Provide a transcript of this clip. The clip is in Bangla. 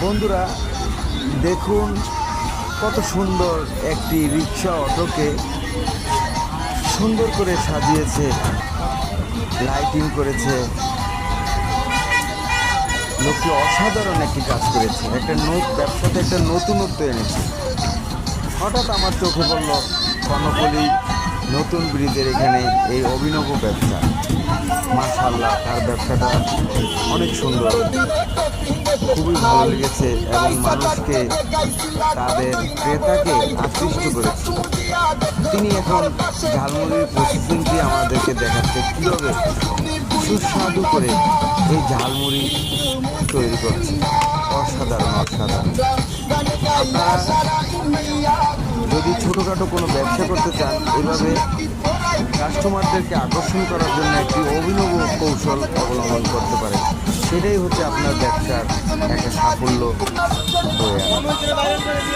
বন্ধুরা দেখুন কত সুন্দর একটি রিক্সা অটোকে সুন্দর করে সাজিয়েছে, লাইটিং করেছে। লোকটি অসাধারণ একটি কাজ করেছে, একটা ব্যবসাতে একটা নতুনত্ব এনেছে। হঠাৎ আমার চোখে পড়ল কর্ণফুলী নতুন ব্রিজের এখানে এই অভিনব ব্যবসা। মাশাআল্লাহ, তার ব্যবসাটা অনেক সুন্দর, খুবই ভালো লেগেছে এবং মানুষকে, তাদের ক্রেতাকে আকৃষ্ট করেছে। তিনি এখন ঝালমুড়ির প্রসেসিংটি আমাদেরকে দেখাচ্ছে কীভাবে সুস্বাদু করে এই ঝালমুড়ি তৈরি করছে। অসাধারণ অসাধারণ। আপনারা যদি ছোটোখাটো কোনো ব্যবসা করতে চান, এভাবে কাস্টমারদেরকে আকর্ষণ করার জন্য একটি অভিনব কৌশল অবলম্বন করতে পারেন। সেটাই হচ্ছে আপনার ব্যবসার একটা সাফল্য বয়ে আনে।